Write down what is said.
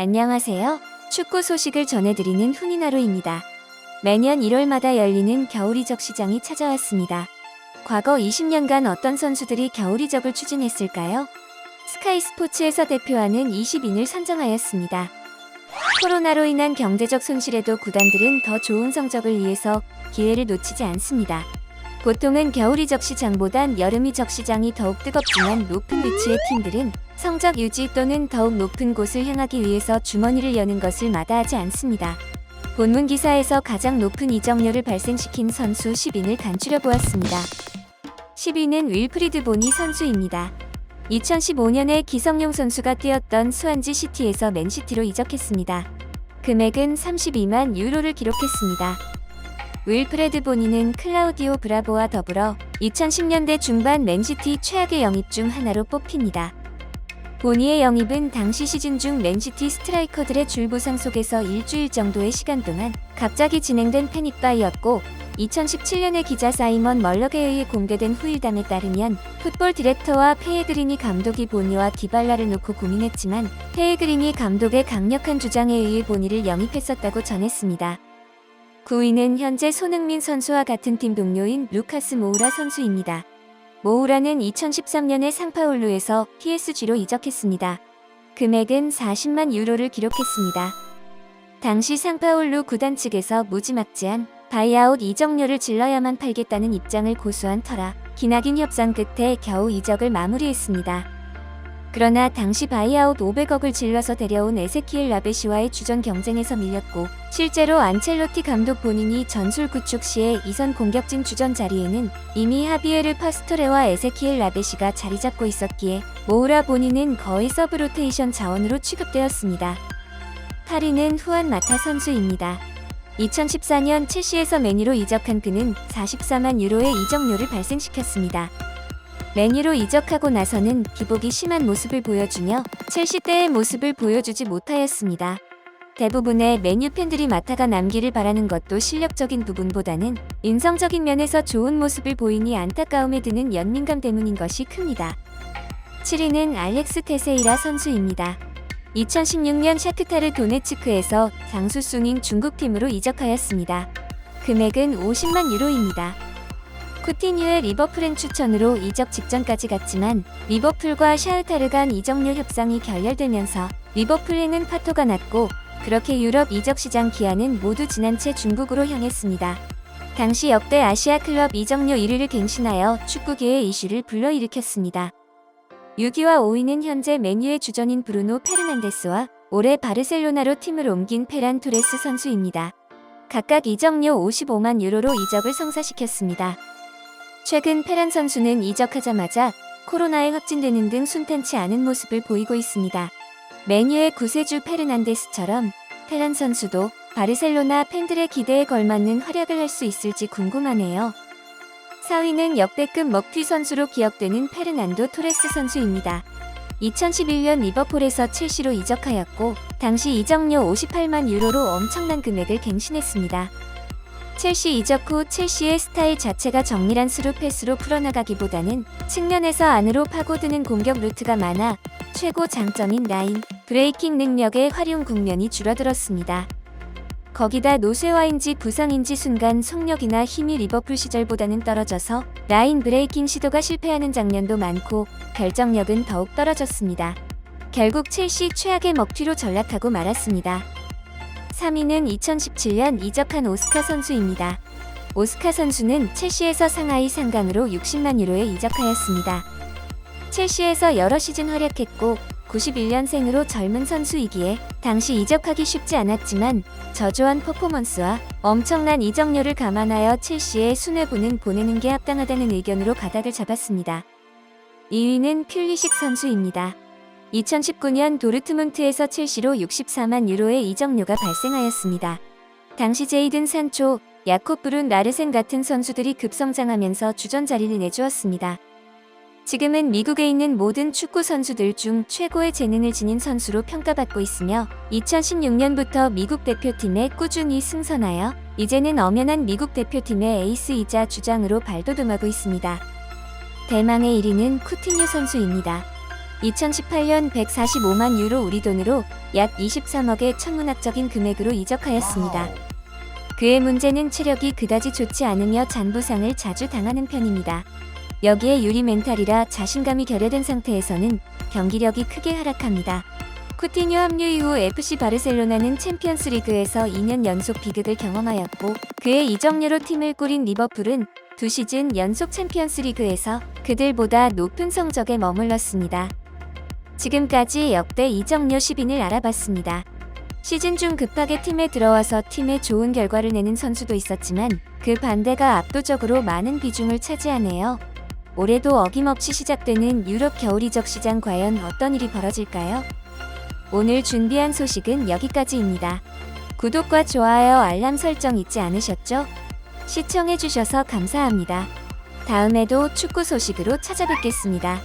안녕하세요. 축구 소식을 전해드리는 훈이나루입니다. 매년 1월마다 열리는 겨울이적 시장이 찾아왔습니다. 과거 20년간 어떤 선수들이 겨울이적을 추진했을까요? 스카이스포츠에서 대표하는 20인을 선정하였습니다. 코로나로 인한 경제적 손실에도 구단들은 더 좋은 성적을 위해서 기회를 놓치지 않습니다. 보통은 겨울이적 시장보단 여름이적 시장이 더욱 뜨겁지만 높은 위치의 팀들은 성적 유지 또는 더욱 높은 곳을 향하기 위해서 주머니를 여는 것을 마다하지 않습니다. 본문 기사에서 가장 높은 이적료를 발생시킨 선수 10인을 간추려 보았습니다. 10위는 윌프리드 보니 선수입니다. 2015년에 기성용 선수가 뛰었던 스완지 시티에서 맨시티로 이적했습니다. 금액은 32만 유로를 기록했습니다. 윌프레드 보니는 클라우디오 브라보와 더불어 2010년대 중반 맨시티 최악의 영입 중 하나로 뽑힙니다. 보니의 영입은 당시 시즌 중 맨시티 스트라이커들의 줄부상 속에서 일주일 정도의 시간 동안 갑자기 진행된 패닉바이였고 2017년에 기자 사이먼 멀럭에 의해 공개된 후일담에 따르면 풋볼 디렉터와 페에그리니 감독이 보니와 디발라를 놓고 고민했지만 페에그리니 감독의 강력한 주장에 의해 보니를 영입했었다고 전했습니다. 9위는 현재 손흥민 선수와 같은 팀 동료인 루카스 모우라 선수입니다. 모우라는 2013년에 상파울루에서 PSG로 이적했습니다. 금액은 40만 유로를 기록했습니다. 당시 상파울루 구단 측에서 무지막지한 바이아웃 이적료를 질러야만 팔겠다는 입장을 고수한 터라 기나긴 협상 끝에 겨우 이적을 마무리했습니다. 그러나 당시 바이아웃 500억을 질러서 데려온 에세키엘 라베시와의 주전 경쟁에서 밀렸고 실제로 안첼로티 감독 본인이 전술 구축 시에 이선 공격진 주전 자리에는 이미 하비에르 파스토레와 에세키엘 라베시가 자리 잡고 있었기에 모우라 본인은 거의 서브 로테이션 자원으로 취급되었습니다. 8위는 후안 마타 선수입니다. 2014년 첼시에서 맨유로 이적한 그는 44만 유로의 이적료를 발생시켰습니다. 맨유로 이적하고 나서는 기복이 심한 모습을 보여주며 첼시 때의 모습을 보여주지 못하였습니다. 대부분의 맨유 팬들이 마타가 남기를 바라는 것도 실력적인 부분보다는 인성적인 면에서 좋은 모습을 보이니 안타까움에 드는 연민감 때문인 것이 큽니다. 7위는 알렉스 테세이라 선수입니다. 2016년 샤크타르 도네츠크에서 장수숭잉 중국팀으로 이적하였습니다. 금액은 50만 유로입니다. 쿠티뉴의 리버풀행 추천으로 이적 직전까지 갔지만 리버풀과 샤흐타르 간 이적료 협상이 결렬되면서 리버풀행은 파토가 났고 그렇게 유럽 이적 시장 기한은 모두 지난 채 중국으로 향했습니다. 당시 역대 아시아 클럽 이적료 1위를 갱신하여 축구계의 이슈를 불러일으켰습니다. 6위와 5위는 현재 맨유의 주전인 브루노 페르난데스와 올해 바르셀로나로 팀을 옮긴 페란 토레스 선수입니다. 각각 이적료 55만 유로로 이적을 성사시켰습니다. 최근 페란 선수는 이적하자마자 코로나에 확진되는 등 순탄치 않은 모습을 보이고 있습니다. 맨유의 구세주 페르난데스처럼 페란 선수도 바르셀로나 팬들의 기대에 걸맞는 활약을 할 수 있을지 궁금하네요. 4위는 역대급 먹튀 선수로 기억되는 페르난도 토레스 선수입니다. 2011년 리버풀에서 첼시로 이적하였고 당시 이적료 58만 유로로 엄청난 금액을 갱신했습니다. 첼시 이적 후 첼시의 스타일 자체가 정밀한 스루 패스로 풀어나가기보다는 측면에서 안으로 파고드는 공격 루트가 많아 최고 장점인 라인 브레이킹 능력의 활용 국면이 줄어들었습니다. 거기다 노쇠화인지 부상인지 순간 속력이나 힘이 리버풀 시절보다는 떨어져서 라인 브레이킹 시도가 실패하는 장면도 많고 결정력은 더욱 떨어졌습니다. 결국 첼시 최악의 먹튀로 전락하고 말았습니다. 3위는 2017년 이적한 오스카 선수입니다. 오스카 선수는 첼시에서 상하이 상강으로 60만 유로에 이적하였습니다. 첼시에서 여러 시즌 활약했고 91년생으로 젊은 선수이기에 당시 이적하기 쉽지 않았지만 저조한 퍼포먼스와 엄청난 이적료를 감안하여 첼시에 수뇌부는 보내는 게 합당하다는 의견으로 가닥을 잡았습니다. 2위는 퓰리식 선수입니다. 2019년 도르트문트에서 첼시로 64만 유로의 이적료가 발생하였습니다. 당시 제이든 산초, 야콥 브룬 라르센 같은 선수들이 급성장하면서 주전 자리를 내주었습니다. 지금은 미국에 있는 모든 축구 선수들 중 최고의 재능을 지닌 선수로 평가받고 있으며 2016년부터 미국 대표팀에 꾸준히 승선하여 이제는 엄연한 미국 대표팀의 에이스이자 주장으로 발돋움하고 있습니다. 대망의 1위는 쿠티뉴 선수입니다. 2018년 145만 유로 우리 돈으로 약 23억의 천문학적인 금액으로 이적하였습니다. 그의 문제는 체력이 그다지 좋지 않으며 잔부상을 자주 당하는 편입니다. 여기에 유리 멘탈이라 자신감이 결여된 상태에서는 경기력이 크게 하락합니다. 쿠티뉴 합류 이후 FC 바르셀로나는 챔피언스 리그에서 2년 연속 비극을 경험하였고 그의 이적료로 팀을 꾸린 리버풀은 2시즌 연속 챔피언스 리그에서 그들보다 높은 성적에 머물렀습니다. 지금까지 역대 이적료 10인을 알아봤습니다. 시즌 중 급하게 팀에 들어와서 팀에 좋은 결과를 내는 선수도 있었지만 그 반대가 압도적으로 많은 비중을 차지하네요. 올해도 어김없이 시작되는 유럽 겨울 이적 시장 과연 어떤 일이 벌어질까요? 오늘 준비한 소식은 여기까지입니다. 구독과 좋아요, 알람 설정 잊지 않으셨죠? 시청해주셔서 감사합니다. 다음에도 축구 소식으로 찾아뵙겠습니다.